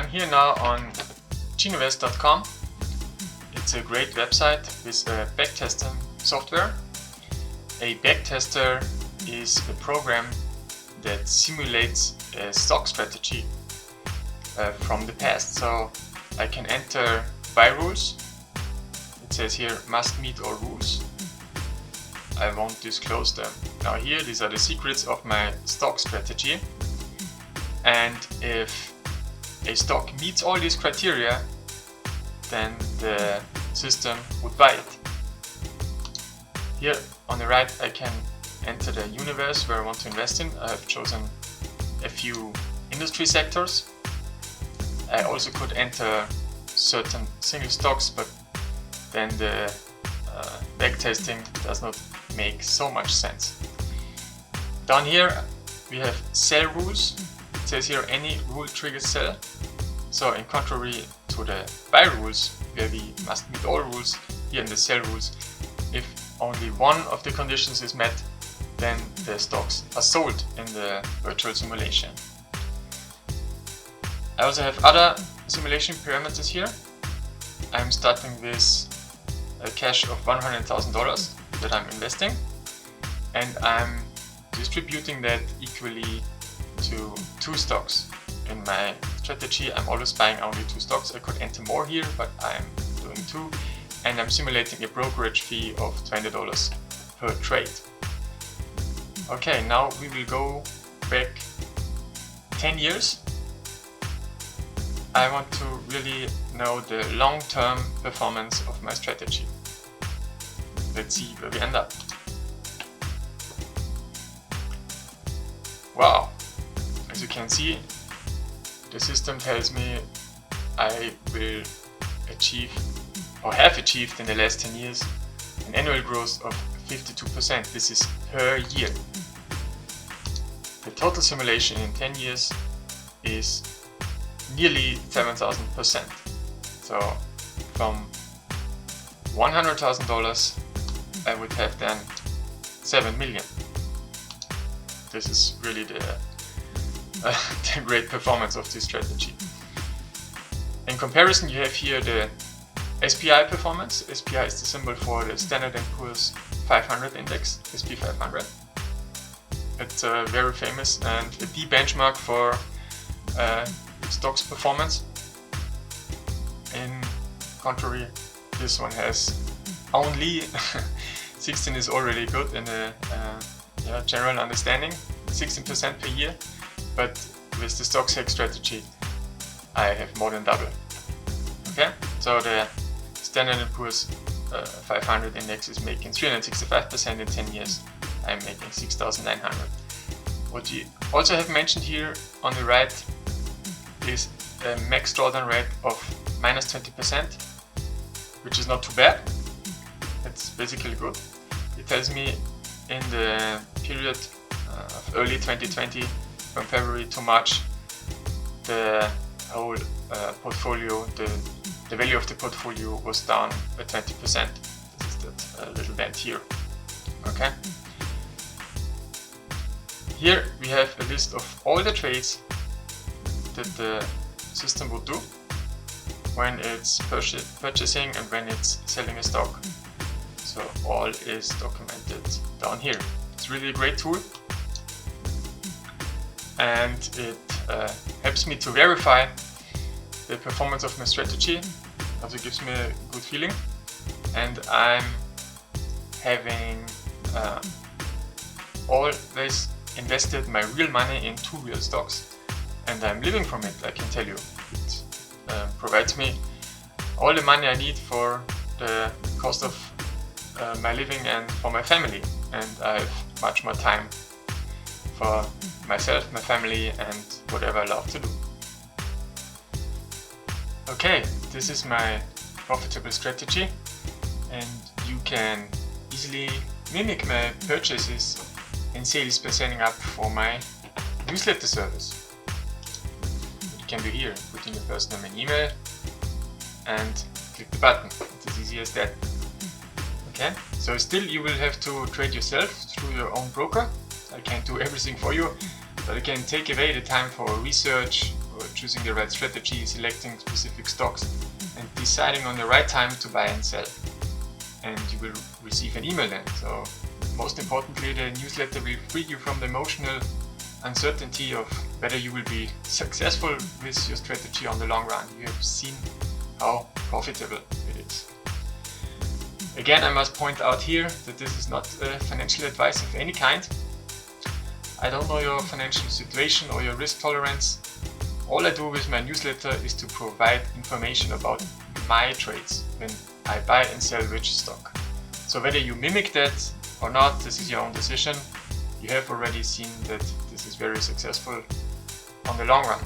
I'm here now on genovest.com. It's a great website with backtesting software. A backtester is a program that simulates a stock strategy from the past. So I can enter buy rules. It says here must meet all rules. I won't disclose them. Now here, these are the secrets of my stock strategy. And if a stock meets all these criteria, then the system would buy it. Here on the right I can enter the universe where I want to invest in. I have chosen a few industry sectors. I also could enter certain single stocks, but then the backtesting does not make so much sense. Down here we have sell rules. It says here any rule triggers sell. So in contrary to the buy rules where we must meet all rules, here in the sell rules, if only one of the conditions is met, then the stocks are sold in the virtual simulation. I also have other simulation parameters here. I'm starting with a cash of $100,000 that I'm investing, and I'm distributing that equally to 2 stocks. In my strategy I'm always buying only 2 stocks. I could enter more here, but I'm doing 2, and I'm simulating a brokerage fee of $20 per trade. Okay, now we will go back 10 years. I want to really know the long-term performance of my strategy. Let's see where we end up. Wow, as you can see, the system tells me I will achieve or have achieved in the last 10 years an annual growth of 52%. This is per year. The total simulation in 10 years is nearly 7,000%. So from $100,000 I would have then 7 million. This is really the great performance of this strategy. In comparison, you have here the SPI performance. SPI is the symbol for the Standard & Poor's 500 index, SP 500. It's very famous and the benchmark for stocks performance. In contrary, this one has only 16 is already good in the general understanding, 16% per year. But with the stock hack strategy, I have more than double. Okay, so the Standard & Poor's 500 index is making 365% in 10 years. I'm making 6,900. What you also have mentioned here on the right is a max drawdown rate of minus 20%, which is not too bad. It's basically good. It tells me in the period of early 2020, from February to March, the whole portfolio, the value of the portfolio was down by 20%. This is that little band here. Okay. Here we have a list of all the trades that the system will do when it's purchasing and when it's selling a stock. So all is documented down here. It's really a great tool, and it helps me to verify the performance of my strategy. Also gives me a good feeling, and I'm having always invested my real money in 2 real stocks, and I'm living from it. I can tell you, it provides me all the money I need for the cost of my living and for my family, and I have much more time for myself, my family, and whatever I love to do. Okay, this is my profitable strategy, and you can easily mimic my purchases and sales by signing up for my newsletter service. You can do here, put in your first name and email and click the button. It's as easy as that. Okay, so still you will have to trade yourself through your own broker. I can't do everything for you, but I can take away the time for research, or choosing the right strategy, selecting specific stocks, and deciding on the right time to buy and sell. And you will receive an email then. So most importantly, the newsletter will free you from the emotional uncertainty of whether you will be successful with your strategy on the long run. You have seen how profitable it is. Again, I must point out here that this is not financial advice of any kind. I don't know your financial situation or your risk tolerance. All I do with my newsletter is to provide information about my trades when I buy and sell which stock. So whether you mimic that or not, this is your own decision. You have already seen that this is very successful on the long run.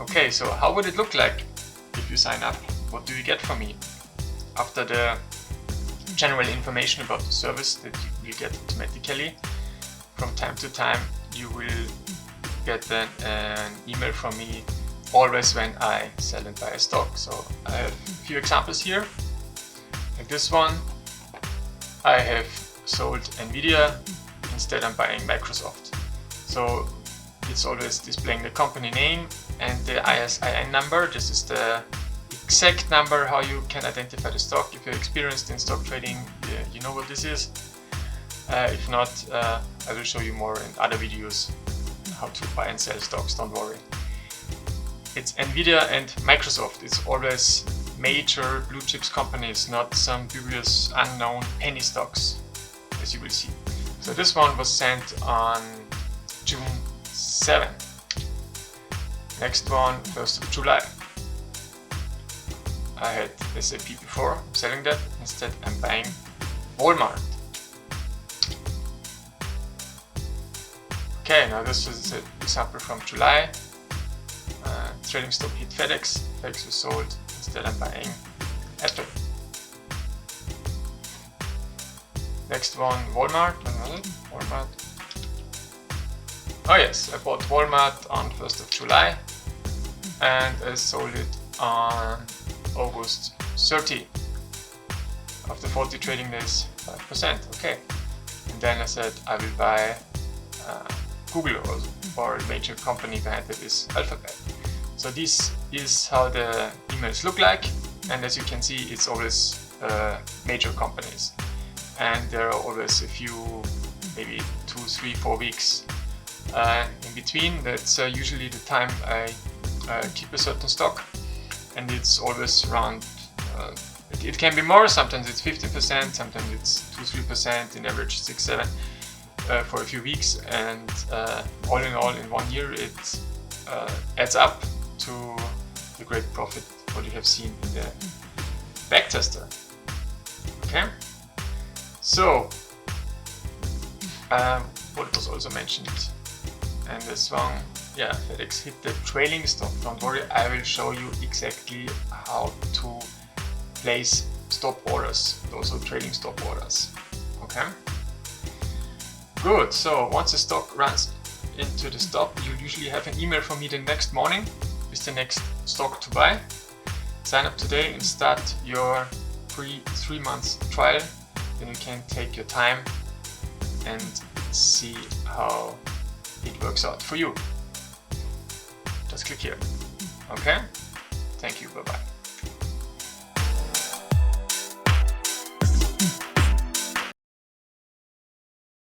Okay, so how would it look like if you sign up? What do you get from me? After the general information about the service that you will get automatically, from time to time you will get an email from me always when I sell and buy a stock. So I have a few examples here. Like this one, I have sold Nvidia, instead I'm buying Microsoft. So it's always displaying the company name and the ISIN number. This is the exact number how you can identify the stock. If you're experienced in stock trading, you know what this is. If not, I will show you more in other videos how to buy and sell stocks, don't worry. It's Nvidia and Microsoft. It's always major blue chips companies, not some dubious unknown penny stocks, as you will see. So this one was sent on June 7. Next one, 1st of July. I had SAP before, I'm selling that. Instead I'm buying Walmart. Okay, now this is an example from July. Trading stop hit FedEx. FedEx was sold. Instead I'm buying Apple. Next one, Walmart. Walmart. Oh yes, I bought Walmart on 1st of July and I sold it on August 30. After 40 trading days, 5%. Okay. And then I said I will buy Google, or a major company behind it is Alphabet. So this is how the emails look like, and as you can see, it's always major companies, and there are always a few, maybe 2, 3, 4 weeks in between. That's usually the time I keep a certain stock, and it's always around, it can be more, sometimes it's 15%, sometimes it's 2-3%, in average 6-7 for a few weeks, and all in all in 1 year it adds up to the great profit what you have seen in the backtester. Okay, so what was also mentioned, and this one, yeah, FedEx hit the trailing stop. Don't worry, I will show you exactly how to place stop orders, also trailing stop orders. Okay, good. So once the stock runs into the stop, you usually have an email from me the next morning with the next stock to buy. Sign up today and start your free 3 months trial. Then you can take your time and see how it works out for you. Just click here. Okay? Thank you. Bye bye.